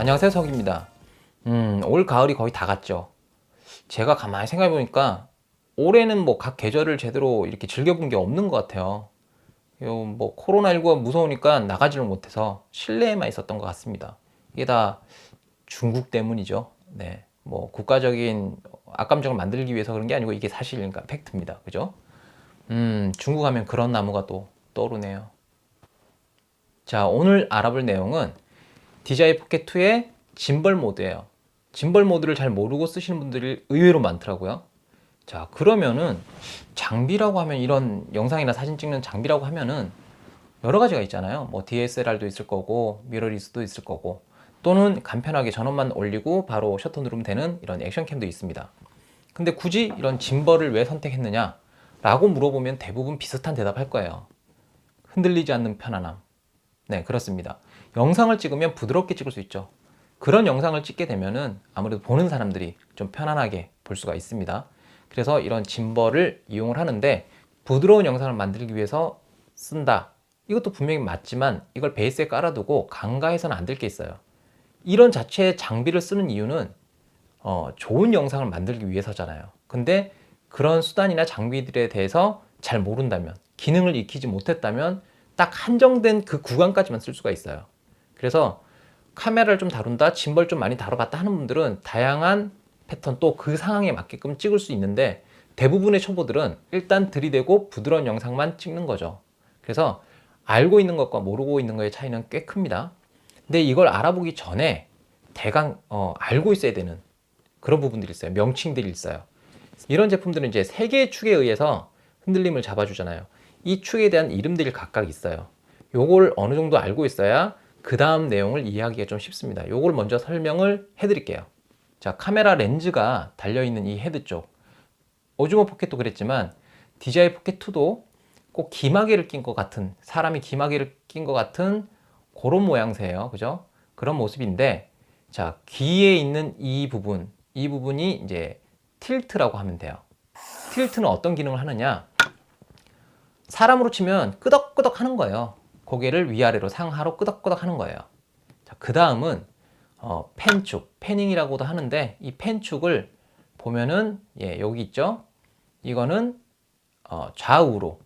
안녕하세요, 석입니다. 올 가을이 거의 다 갔죠. 제가 가만히 생각해 보니까 올해는 뭐 각 계절을 제대로 이렇게 즐겨본 게 없는 것 같아요. 뭐 코로나19가 무서우니까 나가지를 못해서 실내에만 있었던 것 같습니다. 이게 다 중국 때문이죠. 네, 뭐 국가적인 악감정을 만들기 위해서 그런 게 아니고 이게 사실이니까 팩트입니다. 그죠? 중국 하면 그런 나무가 또 떠오르네요. 자, 오늘 알아볼 내용은 DJI 포켓 2의 짐벌 모드예요. 짐벌 모드를 잘 모르고 쓰시는 분들이 의외로 많더라고요. 자, 그러면은 장비라고 하면 이런 영상이나 사진 찍는 장비라고 하면은 여러 가지가 있잖아요. 뭐 DSLR도 있을 거고 미러리스도 있을 거고 또는 간편하게 전원만 올리고 바로 셔터 누르면 되는 이런 액션캠도 있습니다. 근데 굳이 이런 짐벌을 왜 선택했느냐 라고 물어보면 대부분 비슷한 대답할 거예요. 흔들리지 않는 편안함. 네, 그렇습니다. 영상을 찍으면 부드럽게 찍을 수 있죠. 그런 영상을 찍게 되면은 아무래도 보는 사람들이 좀 편안하게 볼 수가 있습니다. 그래서 이런 짐벌을 이용을 하는데 부드러운 영상을 만들기 위해서 쓴다. 이것도 분명히 맞지만 이걸 베이스에 깔아두고 간과해서는 안 될 게 있어요. 이런 자체의 장비를 쓰는 이유는 좋은 영상을 만들기 위해서잖아요. 근데 그런 수단이나 장비들에 대해서 잘 모른다면, 기능을 익히지 못했다면 딱 한정된 그 구간까지만 쓸 수가 있어요. 그래서 카메라를 좀 다룬다, 짐벌 좀 많이 다뤄봤다 하는 분들은 다양한 패턴 또 그 상황에 맞게끔 찍을 수 있는데 대부분의 초보들은 일단 들이대고 부드러운 영상만 찍는 거죠. 그래서 알고 있는 것과 모르고 있는 것의 차이는 꽤 큽니다. 근데 이걸 알아보기 전에 대강 알고 있어야 되는 그런 부분들이 있어요. 명칭들이 있어요. 이런 제품들은 이제 세 개의 축에 의해서 흔들림을 잡아주잖아요. 이 축에 대한 이름들이 각각 있어요. 요걸 어느 정도 알고 있어야 그 다음 내용을 이해하기가 좀 쉽습니다. 요걸 먼저 설명을 해드릴게요. 자, 카메라 렌즈가 달려있는 이 헤드 쪽. 오즈모 포켓도 그랬지만 DJI 포켓 2도 꼭 기마개를 낀 것 같은, 사람이 기마개를 낀 것 같은 그런 모양새예요. 그죠? 그런 모습인데, 자, 귀에 있는 이 부분이 이제 틸트라고 하면 돼요. 틸트는 어떤 기능을 하느냐? 사람으로 치면 끄덕끄덕 하는 거예요. 고개를 위아래로 상하로 끄덕끄덕 하는 거예요. 자, 그 다음은 펜축, 패닝이라고도 하는데 이 펜축을 보면은 여기 있죠. 이거는 좌우로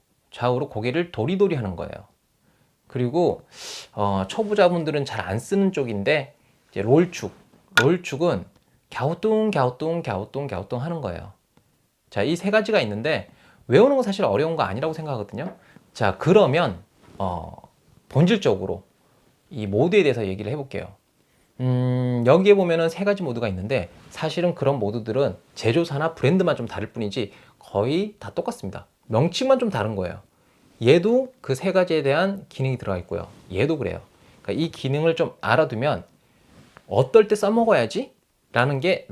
고개를 도리도리 하는 거예요. 그리고 초보자분들은 잘 안 쓰는 쪽인데 이제 롤축은 갸우뚱 하는 거예요. 자, 이 세 가지가 있는데 외우는 건 사실 어려운 거 아니라고 생각하거든요. 자, 그러면 본질적으로 이 모드에 대해서 얘기를 해볼게요. 여기에 보면은 세 가지 모드가 있는데 사실은 그런 모드들은 제조사나 브랜드만 좀 다를 뿐이지 거의 다 똑같습니다. 명칭만 좀 다른 거예요. 얘도 그 세 가지에 대한 기능이 들어가 있고요. 얘도 그래요. 그러니까 이 기능을 좀 알아두면 어떨 때 써먹어야지? 라는 게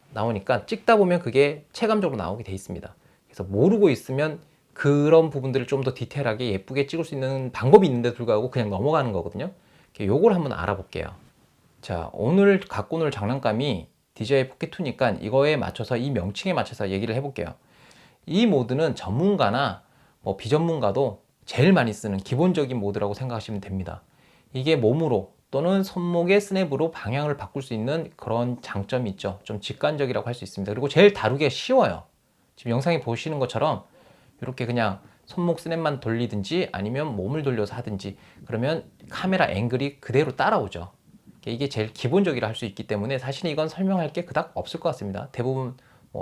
나오니까 찍다 보면 그게 체감적으로 나오게 돼 있습니다. 그래서 모르고 있으면 그런 부분들을 좀 더 디테일하게 예쁘게 찍을 수 있는 방법이 있는데 불구하고 그냥 넘어가는 거거든요. 요걸 한번 알아볼게요. 자, 오늘 갖고 놀 장난감이 DJI 포켓 2니까 이거에 맞춰서 이 명칭에 맞춰서 얘기를 해볼게요. 이 모드는 전문가나 뭐 비전문가도 제일 많이 쓰는 기본적인 모드라고 생각하시면 됩니다. 이게 몸으로 또는 손목의 스냅으로 방향을 바꿀 수 있는 그런 장점이 있죠. 좀 직관적이라고 할 수 있습니다. 그리고 제일 다루기가 쉬워요. 지금 영상에 보시는 것처럼 이렇게 그냥 손목 스냅만 돌리든지 아니면 몸을 돌려서 하든지 그러면 카메라 앵글이 그대로 따라오죠. 이게 제일 기본적이라 할 수 있기 때문에 사실 이건 설명할 게 그닥 없을 것 같습니다. 대부분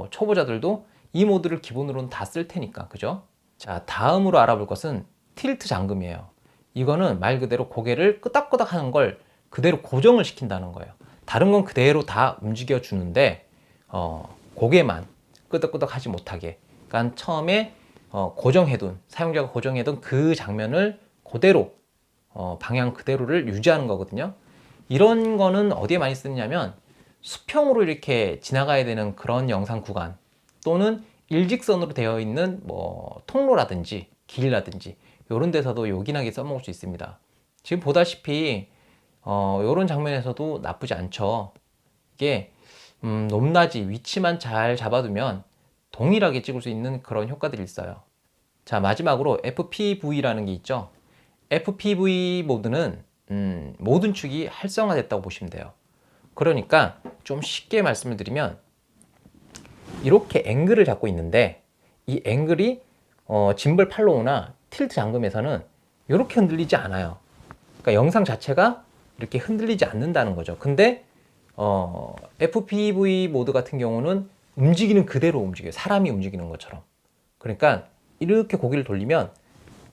초보자들도 이 모드를 기본으로는 다 쓸 테니까. 그죠? 자, 다음으로 알아볼 것은 틸트 잠금이에요. 이거는 말 그대로 고개를 끄덕끄덕 하는 걸 그대로 고정을 시킨다는 거예요. 다른 건 그대로 다 움직여 주는데 고개만 끄덕끄덕 하지 못하게. 그러니까 처음에 고정해둔, 사용자가 고정해둔 그 장면을 그대로 방향 그대로를 유지하는 거거든요. 이런 거는 어디에 많이 쓰느냐면 수평으로 이렇게 지나가야 되는 그런 영상 구간 또는 일직선으로 되어 있는 뭐 통로라든지 길이라든지 이런 데서도 요긴하게 써먹을 수 있습니다. 지금 보다시피 이런 장면에서도 나쁘지 않죠. 이게 높낮이 위치만 잘 잡아두면 동일하게 찍을 수 있는 그런 효과들이 있어요. 자, 마지막으로 FPV라는 게 있죠. FPV 모드는 모든 축이 활성화됐다고 보시면 돼요. 그러니까 좀 쉽게 말씀을 드리면 이렇게 앵글을 잡고 있는데 이 앵글이 짐벌 팔로우나 틸트 잠금에서는 이렇게 흔들리지 않아요. 그러니까 영상 자체가 이렇게 흔들리지 않는다는 거죠. 근데 FPV 모드 같은 경우는 움직이는 그대로 움직여요. 사람이 움직이는 것처럼. 그러니까 이렇게 고개를 돌리면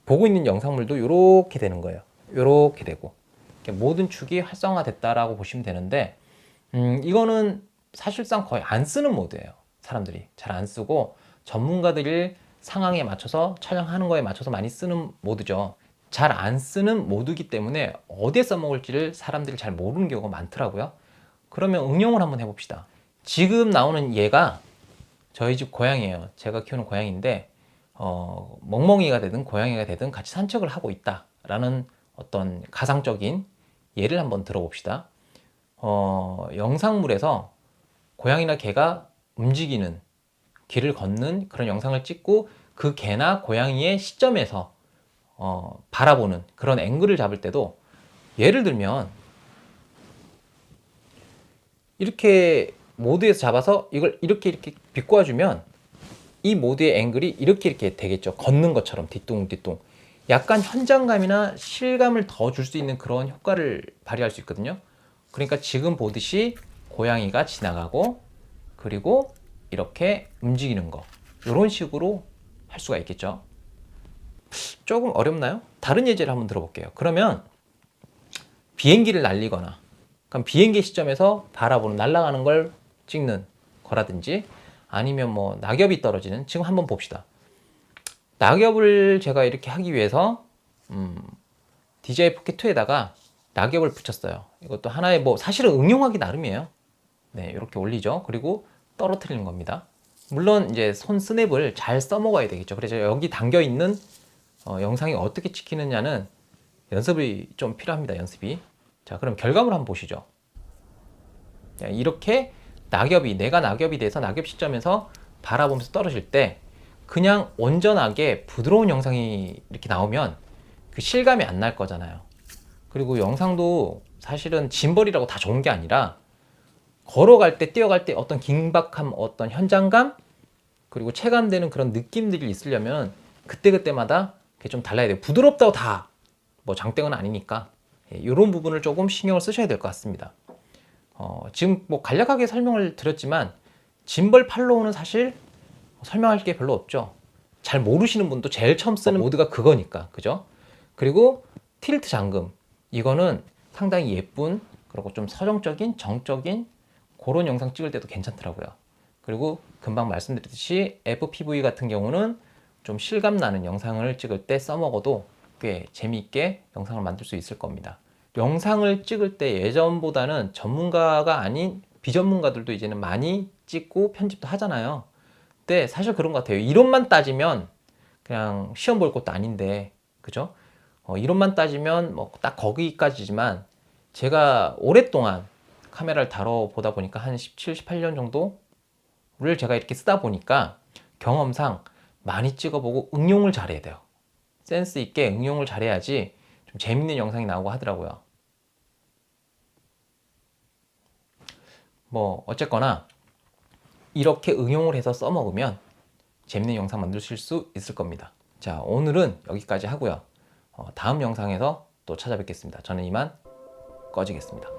보고 있는 영상물도 이렇게 되는 거예요. 이렇게 되고 모든 축이 활성화됐다라고 보시면 되는데 이거는 사실상 거의 안 쓰는 모드예요. 사람들이 잘 안 쓰고 전문가들이 상황에 맞춰서 촬영하는 거에 맞춰서 많이 쓰는 모드죠. 잘 안 쓰는 모드이기 때문에 어디에 써먹을지를 사람들이 잘 모르는 경우가 많더라고요. 그러면 응용을 한번 해봅시다. 지금 나오는 얘가 저희 집 고양이에요. 제가 키우는 고양이인데 멍멍이가 되든 고양이가 되든 같이 산책을 하고 있다라는 어떤 가상적인 예를 한번 들어봅시다. 영상물에서 고양이나 개가 움직이는 길을 걷는 그런 영상을 찍고 그 개나 고양이의 시점에서 바라보는 그런 앵글을 잡을 때도 예를 들면 이렇게 모드에서 잡아서 이걸 이렇게 비꼬아주면 이 모드의 앵글이 이렇게 되겠죠. 걷는 것처럼 뒤뚱뒤뚱. 약간 현장감이나 실감을 더 줄 수 있는 그런 효과를 발휘할 수 있거든요. 그러니까 지금 보듯이 고양이가 지나가고 그리고 이렇게 움직이는 거 이런 식으로 할 수가 있겠죠. 조금 어렵나요? 다른 예제를 한번 들어볼게요. 그러면 비행기를 날리거나 그럼 비행기 시점에서 바라보는 날아가는 걸 찍는 거라든지 아니면 뭐 낙엽이 떨어지는 지금 한번 봅시다. 낙엽을 제가 이렇게 하기 위해서 DJI 포켓2에다가 낙엽을 붙였어요. 이것도 하나의 뭐 사실은 응용하기 나름이에요. 네, 이렇게 올리죠. 그리고 떨어뜨리는 겁니다. 물론 이제 손 스냅을 잘 써먹어야 되겠죠. 그래서 여기 담겨 있는 영상이 어떻게 찍히느냐는 연습이 좀 필요합니다. 연습이. 자, 그럼 결과물 한번 보시죠. 이렇게 내가 낙엽이 돼서 낙엽 시점에서 바라보면서 떨어질 때 그냥 온전하게 부드러운 영상이 이렇게 나오면 그 실감이 안 날 거잖아요. 그리고 영상도 사실은 짐벌이라고 다 좋은 게 아니라 걸어갈 때, 뛰어갈 때 어떤 긴박함, 어떤 현장감, 그리고 체감되는 그런 느낌들이 있으려면 그때그때마다 좀 달라야 돼요. 부드럽다고 다 뭐 장땡은 아니니까 이런 부분을 조금 신경을 쓰셔야 될 것 같습니다. 지금 뭐 간략하게 설명을 드렸지만 짐벌 팔로우는 사실 설명할 게 별로 없죠. 잘 모르시는 분도 제일 처음 쓰는 모드가 그거니까, 그죠? 그리고 틸트 잠금, 이거는 상당히 예쁜 그리고 좀 서정적인 정적인 그런 영상 찍을 때도 괜찮더라고요. 그리고 금방 말씀드렸듯이 FPV 같은 경우는 좀 실감 나는 영상을 찍을 때 써먹어도 꽤 재미있게 영상을 만들 수 있을 겁니다. 영상을 찍을 때 예전보다는 전문가가 아닌 비전문가들도 이제는 많이 찍고 편집도 하잖아요. 근데 사실 그런 것 같아요. 이론만 따지면 그냥 시험 볼 것도 아닌데, 그죠? 이론만 따지면 뭐 딱 거기까지지만 제가 오랫동안 카메라를 다뤄보다 보니까 한 17, 18년 정도를 제가 이렇게 쓰다 보니까 경험상 많이 찍어보고 응용을 잘해야 돼요. 센스 있게 응용을 잘해야지 좀 재밌는 영상이 나오고 하더라고요. 뭐 어쨌거나 이렇게 응용을 해서 써먹으면 재밌는 영상 만드실 수 있을 겁니다. 자, 오늘은 여기까지 하고요. 다음 영상에서 또 찾아뵙겠습니다. 저는 이만 꺼지겠습니다.